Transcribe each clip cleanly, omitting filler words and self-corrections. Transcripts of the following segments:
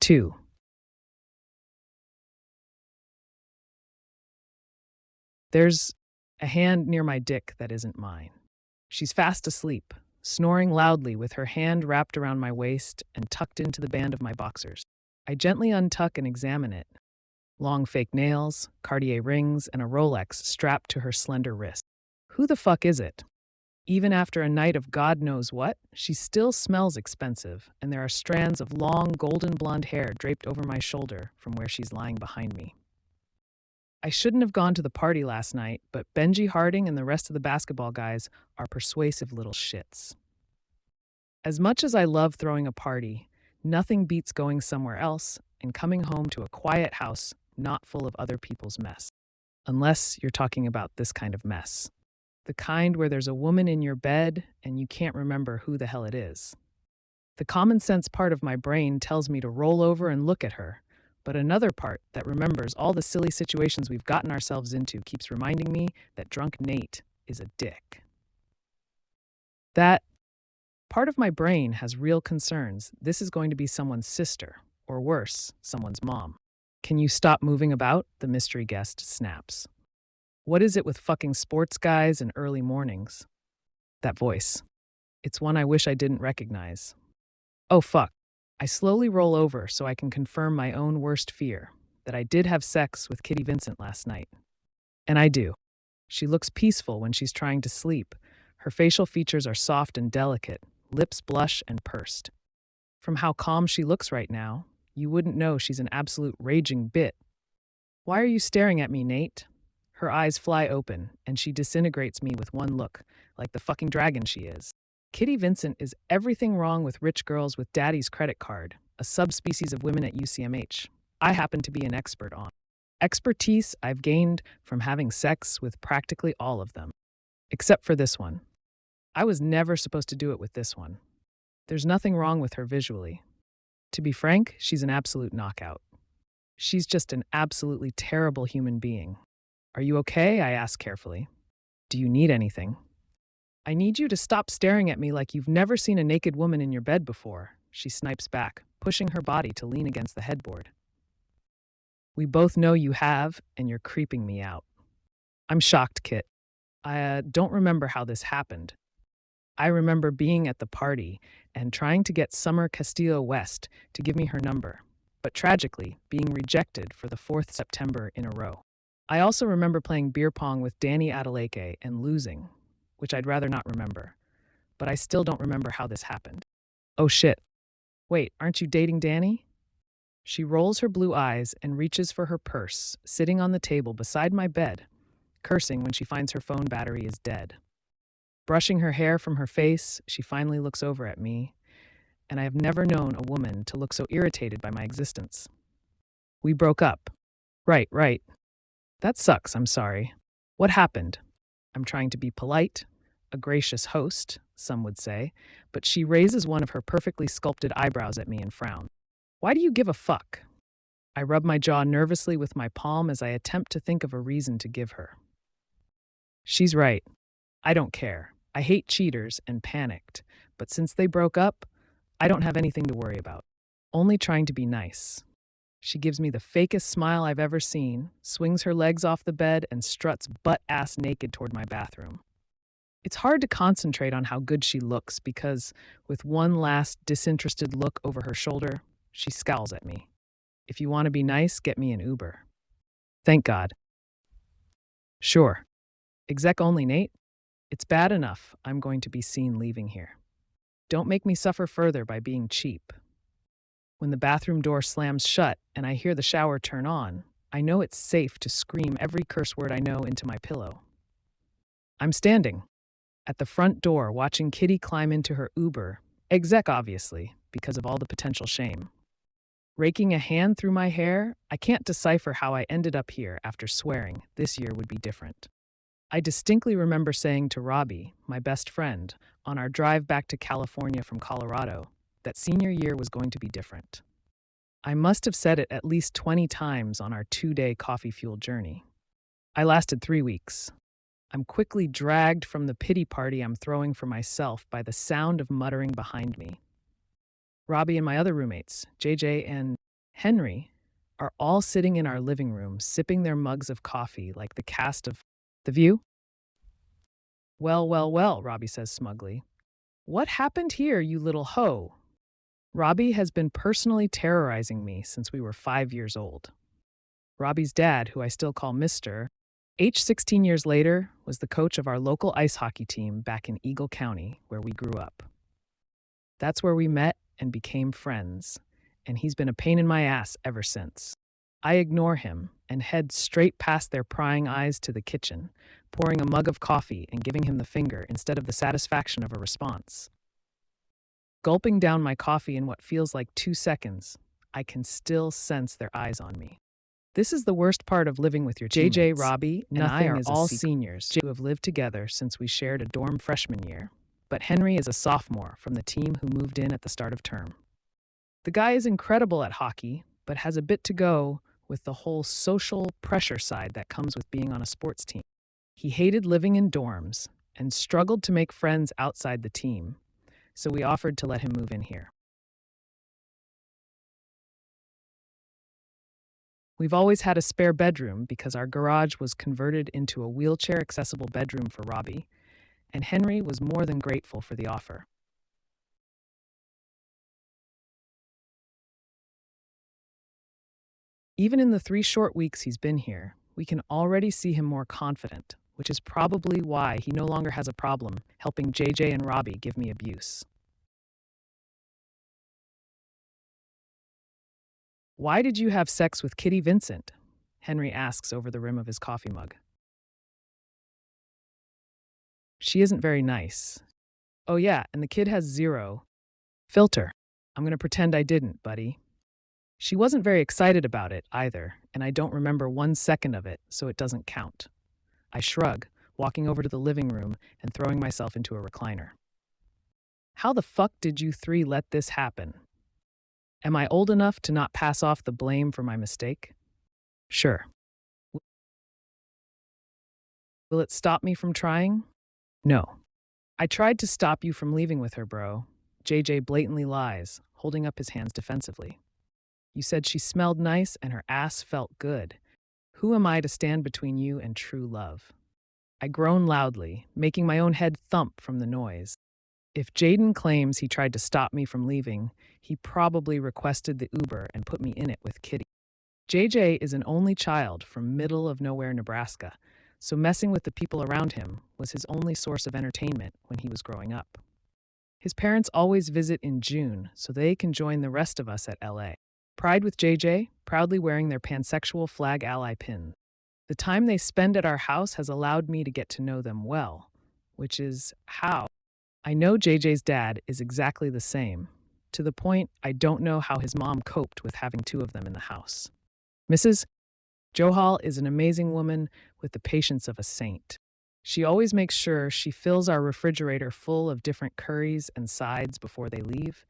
2. There's a hand near my dick that isn't mine. She's fast asleep, snoring loudly with her hand wrapped around my waist and tucked into the band of my boxers. I gently untuck and examine it. Long fake nails, Cartier rings, and a Rolex strapped to her slender wrist. Who the fuck is it? Even after a night of God knows what, she still smells expensive, and there are strands of long golden blonde hair draped over my shoulder from where she's lying behind me. I shouldn't have gone to the party last night, but Benji Harding and the rest of the basketball guys are persuasive little shits. As much as I love throwing a party, nothing beats going somewhere else and coming home to a quiet house not full of other people's mess. Unless you're talking about this kind of mess. The kind where there's a woman in your bed and you can't remember who the hell it is. The common sense part of my brain tells me to roll over and look at her, but another part that remembers all the silly situations we've gotten ourselves into keeps reminding me that drunk Nate is a dick. That part of my brain has real concerns. This is going to be someone's sister, or worse, someone's mom. Can you stop moving about? The mystery guest snaps. What is it with fucking sports guys and early mornings? That voice. It's one I wish I didn't recognize. Oh fuck. I slowly roll over so I can confirm my own worst fear, that I did have sex with Kitty Vincent last night. And I do. She looks peaceful when she's trying to sleep. Her facial features are soft and delicate, lips blush and pursed. From how calm she looks right now, you wouldn't know she's an absolute raging bit. Why are you staring at me, Nate? Her eyes fly open, and she disintegrates me with one look, like the fucking dragon she is. Kitty Vincent is everything wrong with rich girls with daddy's credit card, a subspecies of women at UCMH. I happen to be an expert on. Expertise I've gained from having sex with practically all of them. Except for this one. I was never supposed to do it with this one. There's nothing wrong with her visually. To be frank, she's an absolute knockout. She's just an absolutely terrible human being. Are you okay? I ask carefully. Do you need anything? I need you to stop staring at me like you've never seen a naked woman in your bed before, she snipes back, pushing her body to lean against the headboard. We both know you have, and you're creeping me out. I'm shocked, Kit. I don't remember how this happened. I remember being at the party and trying to get Summer Castillo West to give me her number, but tragically being rejected for the 4th September in a row. I also remember playing beer pong with Danny Adeleke and losing, which I'd rather not remember, but I still don't remember how this happened. Oh shit. Wait, aren't you dating Danny? She rolls her blue eyes and reaches for her purse, sitting on the table beside my bed, cursing when she finds her phone battery is dead. Brushing her hair from her face, she finally looks over at me, and I have never known a woman to look so irritated by my existence. We broke up. Right. That sucks, I'm sorry. What happened? I'm trying to be polite, a gracious host, some would say, but she raises one of her perfectly sculpted eyebrows at me and frowns. Why do you give a fuck? I rub my jaw nervously with my palm as I attempt to think of a reason to give her. She's right. I don't care. I hate cheaters and panicked, but since they broke up, I don't have anything to worry about. Only trying to be nice. She gives me the fakest smile I've ever seen, swings her legs off the bed, and struts butt-ass naked toward my bathroom. It's hard to concentrate on how good she looks because, with one last disinterested look over her shoulder, she scowls at me. If you want to be nice, get me an Uber. Thank God. Sure. Exec only, Nate? It's bad enough I'm going to be seen leaving here. Don't make me suffer further by being cheap. When the bathroom door slams shut and I hear the shower turn on, I know it's safe to scream every curse word I know into my pillow. I'm standing at the front door watching Kitty climb into her Uber, exec obviously, because of all the potential shame. Raking a hand through my hair, I can't decipher how I ended up here after swearing this year would be different. I distinctly remember saying to Robbie, my best friend, on our drive back to California from Colorado, that senior year was going to be different. I must have said it at least 20 times on our 2-day coffee-fueled journey. I lasted 3 weeks. I'm quickly dragged from the pity party I'm throwing for myself by the sound of muttering behind me. Robbie and my other roommates, JJ and Henry are all sitting in our living room, sipping their mugs of coffee like the cast of The View. Well, well, well, Robbie says smugly. What happened here, you little hoe? Robbie has been personally terrorizing me since we were 5 years old. Robbie's dad, who I still call Mr. H, 16 years later, was the coach of our local ice hockey team back in Eagle County, where we grew up. That's where we met and became friends, and he's been a pain in my ass ever since. I ignore him and head straight past their prying eyes to the kitchen, pouring a mug of coffee and giving him the finger instead of the satisfaction of a response. Gulping down my coffee in what feels like 2 seconds, I can still sense their eyes on me. This is the worst part of living with your teammates. JJ, Robbie, and I are all seniors who have lived together since we shared a dorm freshman year, but Henry is a sophomore from the team who moved in at the start of term. The guy is incredible at hockey, but has a bit to go with the whole social pressure side that comes with being on a sports team. He hated living in dorms and struggled to make friends outside the team, so we offered to let him move in here. We've always had a spare bedroom because our garage was converted into a wheelchair-accessible bedroom for Robbie, and Henry was more than grateful for the offer. Even in the 3 short weeks he's been here, we can already see him more confident, which is probably why he no longer has a problem helping JJ and Robbie give me abuse. Why did you have sex with Kitty Vincent? Henry asks over the rim of his coffee mug. She isn't very nice. Oh yeah, and the kid has 0 filter. I'm gonna pretend I didn't, buddy. She wasn't very excited about it either, and I don't remember 1 second of it, so it doesn't count. I shrug, walking over to the living room and throwing myself into a recliner. How the fuck did you 3 let this happen? Am I old enough to not pass off the blame for my mistake? Sure. Will it stop me from trying? No. I tried to stop you from leaving with her, bro. JJ blatantly lies, holding up his hands defensively. You said she smelled nice and her ass felt good. Who am I to stand between you and true love? I groan loudly, making my own head thump from the noise. If Jaden claims he tried to stop me from leaving, he probably requested the Uber and put me in it with Kitty. JJ is an only child from middle of nowhere, Nebraska, so messing with the people around him was his only source of entertainment when he was growing up. His parents always visit in June so they can join the rest of us at LA. Pride with JJ, proudly wearing their pansexual flag ally pin. The time they spend at our house has allowed me to get to know them well, which is how I know JJ's dad is exactly the same, to the point I don't know how his mom coped with having 2 of them in the house. Mrs. Johal is an amazing woman with the patience of a saint. She always makes sure she fills our refrigerator full of different curries and sides before they leave,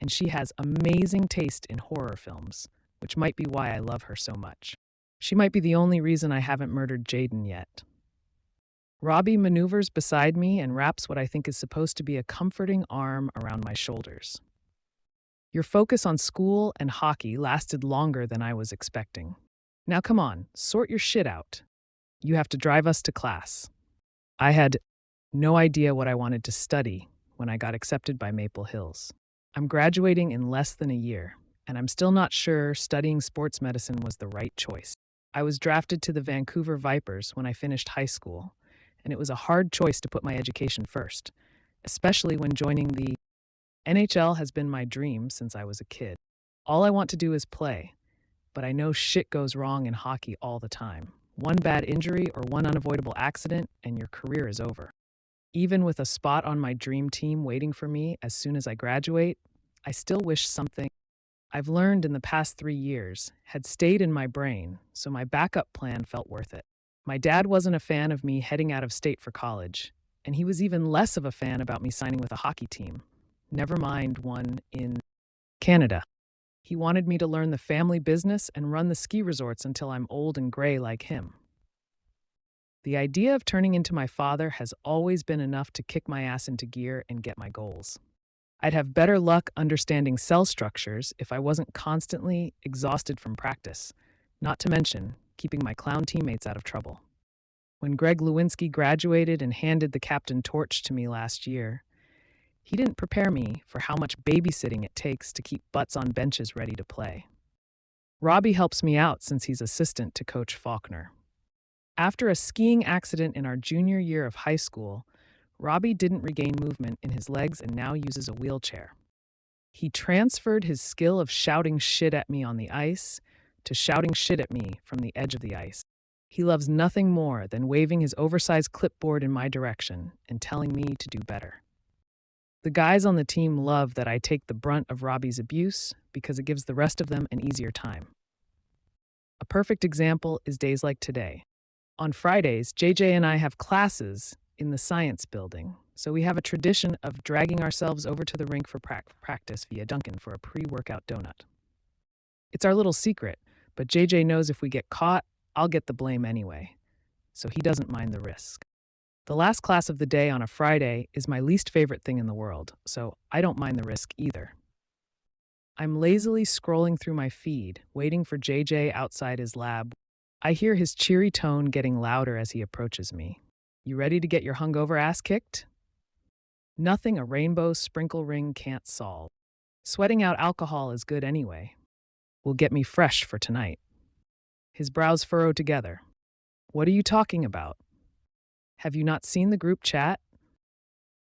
and she has amazing taste in horror films, which might be why I love her so much. She might be the only reason I haven't murdered Jaden yet. Robbie maneuvers beside me and wraps what I think is supposed to be a comforting arm around my shoulders. Your focus on school and hockey lasted longer than I was expecting. Now come on, sort your shit out. You have to drive us to class. I had no idea what I wanted to study when I got accepted by Maple Hills. I'm graduating in less than a year, and I'm still not sure studying sports medicine was the right choice. I was drafted to the Vancouver Vipers when I finished high school, and it was a hard choice to put my education first, especially when joining the NHL has been my dream since I was a kid. All I want to do is play, but I know shit goes wrong in hockey all the time. One bad injury or one unavoidable accident, and your career is over. Even with a spot on my dream team waiting for me as soon as I graduate, I still wish something I've learned in the past 3 years had stayed in my brain, so my backup plan felt worth it. My dad wasn't a fan of me heading out of state for college, and he was even less of a fan about me signing with a hockey team, never mind one in Canada. He wanted me to learn the family business and run the ski resorts until I'm old and gray like him. The idea of turning into my father has always been enough to kick my ass into gear and get my goals. I'd have better luck understanding cell structures if I wasn't constantly exhausted from practice, not to mention keeping my clown teammates out of trouble. When Greg Lewinsky graduated and handed the captain torch to me last year, he didn't prepare me for how much babysitting it takes to keep butts on benches ready to play. Robbie helps me out since he's assistant to Coach Faulkner. After a skiing accident in our junior year of high school, Robbie didn't regain movement in his legs and now uses a wheelchair. He transferred his skill of shouting shit at me on the ice to shouting shit at me from the edge of the ice. He loves nothing more than waving his oversized clipboard in my direction and telling me to do better. The guys on the team love that I take the brunt of Robbie's abuse because it gives the rest of them an easier time. A perfect example is days like today. On Fridays, JJ and I have classes in the science building, so we have a tradition of dragging ourselves over to the rink for practice via Dunkin' for a pre-workout donut. It's our little secret, but JJ knows if we get caught, I'll get the blame anyway, so he doesn't mind the risk. The last class of the day on a Friday is my least favorite thing in the world, so I don't mind the risk either. I'm lazily scrolling through my feed, waiting for JJ outside his lab. I hear his cheery tone getting louder as he approaches me. You ready to get your hungover ass kicked? Nothing a rainbow sprinkle ring can't solve. Sweating out alcohol is good anyway. Will get me fresh for tonight. His brows furrow together. What are you talking about? Have you not seen the group chat?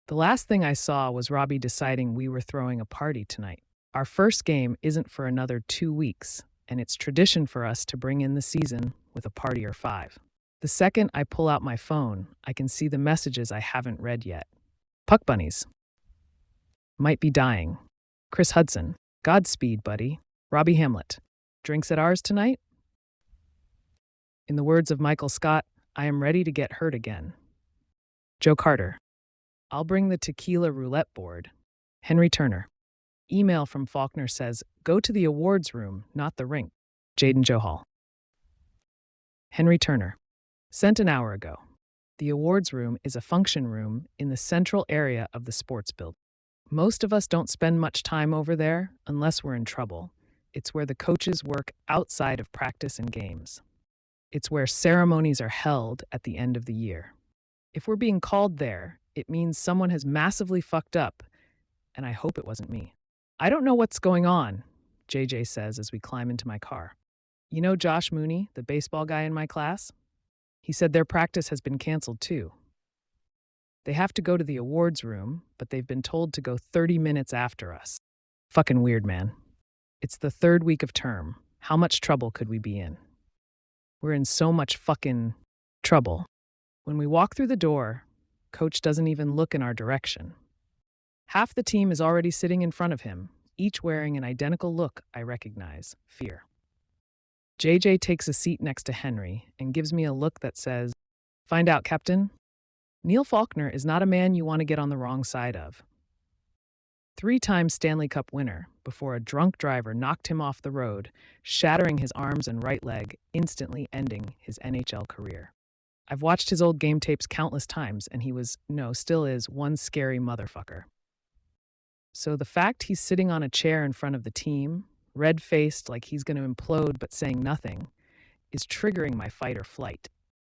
The last thing I saw was Robbie deciding we were throwing a party tonight. Our first game isn't for another 2 weeks, and it's tradition for us to bring in the season with a party or 5. The second I pull out my phone, I can see the messages I haven't read yet. Puck bunnies. Might be dying. Chris Hudson. Godspeed, buddy. Robbie Hamlet. Drinks at ours tonight? In the words of Michael Scott, I am ready to get hurt again. Joe Carter. I'll bring the tequila roulette board. Henry Turner. Email from Faulkner says, go to the awards room, not the rink. Jaden Johal. Henry Turner. Sent an hour ago. The awards room is a function room in the central area of the sports building. Most of us don't spend much time over there unless we're in trouble. It's where the coaches work outside of practice and games. It's where ceremonies are held at the end of the year. If we're being called there, it means someone has massively fucked up, and I hope it wasn't me. I don't know what's going on, JJ says as we climb into my car. You know Josh Mooney, the baseball guy in my class? He said their practice has been canceled too. They have to go to the awards room, but they've been told to go 30 minutes after us. Fucking weird, man. It's the 3rd week of term. How much trouble could we be in? We're in so much fucking trouble. When we walk through the door, Coach doesn't even look in our direction. Half the team is already sitting in front of him, each wearing an identical look I recognize, fear. JJ takes a seat next to Henry and gives me a look that says, find out, Captain. Neil Faulkner is not a man you want to get on the wrong side of. 3-time Stanley Cup winner before a drunk driver knocked him off the road, shattering his arms and right leg, instantly ending his NHL career. I've watched his old game tapes countless times, and he was, still is, one scary motherfucker. So the fact he's sitting on a chair in front of the team, red-faced like he's going to implode but saying nothing, is triggering my fight or flight.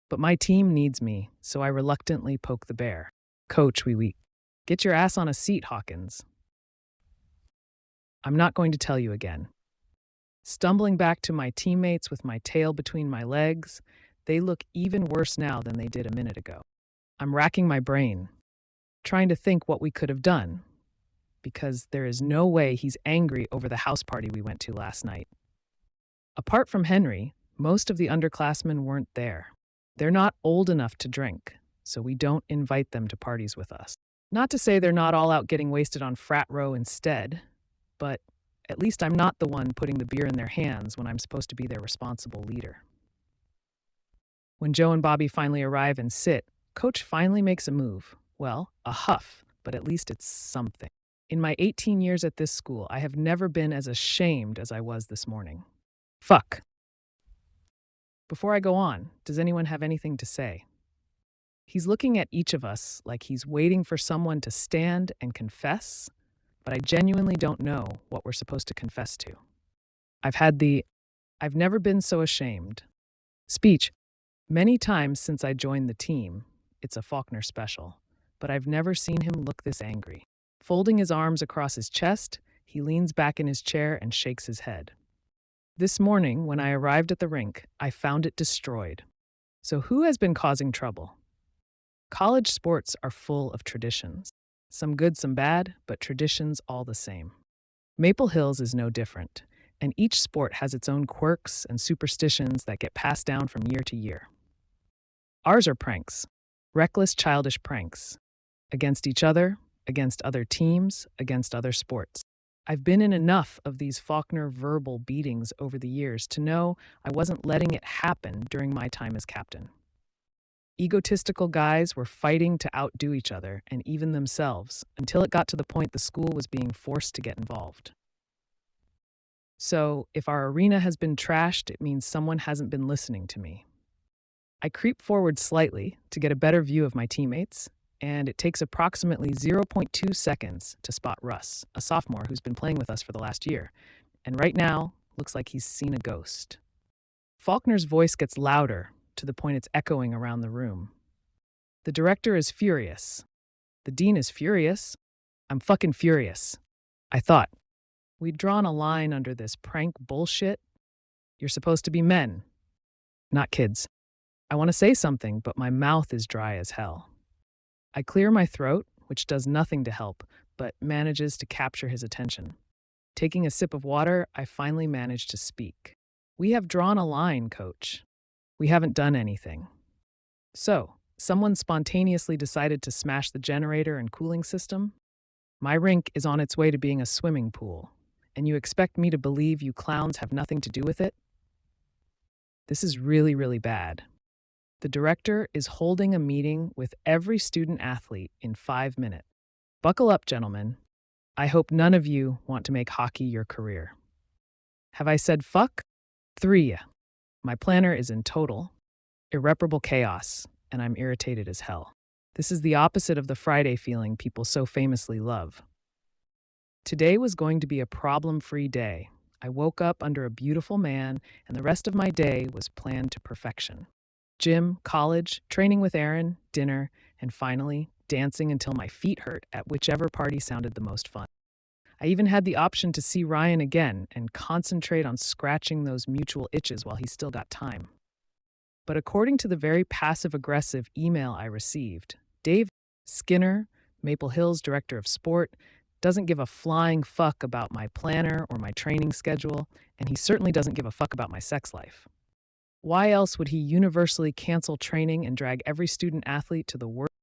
But my team needs me, so I reluctantly poke the bear. Coach, wee. Get your ass on a seat, Hawkins. I'm not going to tell you again. Stumbling back to my teammates with my tail between my legs, they look even worse now than they did a minute ago. I'm racking my brain, trying to think what we could have done, because there is no way he's angry over the house party we went to last night. Apart from Henry, most of the underclassmen weren't there. They're not old enough to drink, so we don't invite them to parties with us. Not to say they're not all out getting wasted on frat row instead, but at least I'm not the one putting the beer in their hands when I'm supposed to be their responsible leader. When Joe and Bobby finally arrive and sit, Coach finally makes a move. Well, a huff, but at least it's something. In my 18 years at this school, I have never been as ashamed as I was this morning. Fuck. Before I go on, does anyone have anything to say? He's looking at each of us like he's waiting for someone to stand and confess, but I genuinely don't know what we're supposed to confess to. I've had the I've never been so ashamed speech many times since I joined the team. It's a Faulkner special, but I've never seen him look this angry. Folding his arms across his chest, he leans back in his chair and shakes his head. This morning, when I arrived at the rink, I found it destroyed. So who has been causing trouble? College sports are full of traditions. Some good, some bad, but traditions all the same. Maple Hills is no different, and each sport has its own quirks and superstitions that get passed down from year to year. Ours are pranks, reckless, childish pranks, against each other, against other teams, against other sports. I've been in enough of these Faulkner verbal beatings over the years to know I wasn't letting it happen during my time as captain. Egotistical guys were fighting to outdo each other and even themselves until it got to the point the school was being forced to get involved. So, if our arena has been trashed, it means someone hasn't been listening to me. I creep forward slightly to get a better view of my teammates, and it takes approximately zero point 0.2 seconds to spot Russ, a sophomore who's been playing with us for the last year, and right now looks like he's seen a ghost. Faulkner's voice gets louder to the point it's echoing around the room. The director is furious. The dean is furious. I'm fucking furious. I thought, we'd drawn a line under this prank bullshit. You're supposed to be men, not kids. I want to say something, but my mouth is dry as hell. I clear my throat, which does nothing to help, but manages to capture his attention. Taking a sip of water, I finally manage to speak. We have drawn a line, coach. We haven't done anything. So, someone spontaneously decided to smash the generator and cooling system? My rink is on its way to being a swimming pool, and you expect me to believe you clowns have nothing to do with it? This is really, really bad. The director is holding a meeting with every student athlete in 5 minutes. Buckle up, gentlemen. I hope none of you want to make hockey your career. Have I said fuck? 3. My planner is in total, irreparable chaos, and I'm irritated as hell. This is the opposite of the Friday feeling people so famously love. Today was going to be a problem-free day. I woke up under a beautiful man, and the rest of my day was planned to perfection. Gym, college, training with Aaron, dinner, and finally, dancing until my feet hurt at whichever party sounded the most fun. I even had the option to see Ryan again and concentrate on scratching those mutual itches while he still got time. But according to the very passive-aggressive email I received, Dave Skinner, Maple Hills Director of Sport, doesn't give a flying fuck about my planner or my training schedule, and he certainly doesn't give a fuck about my sex life. Why else would he universally cancel training and drag every student athlete to the worst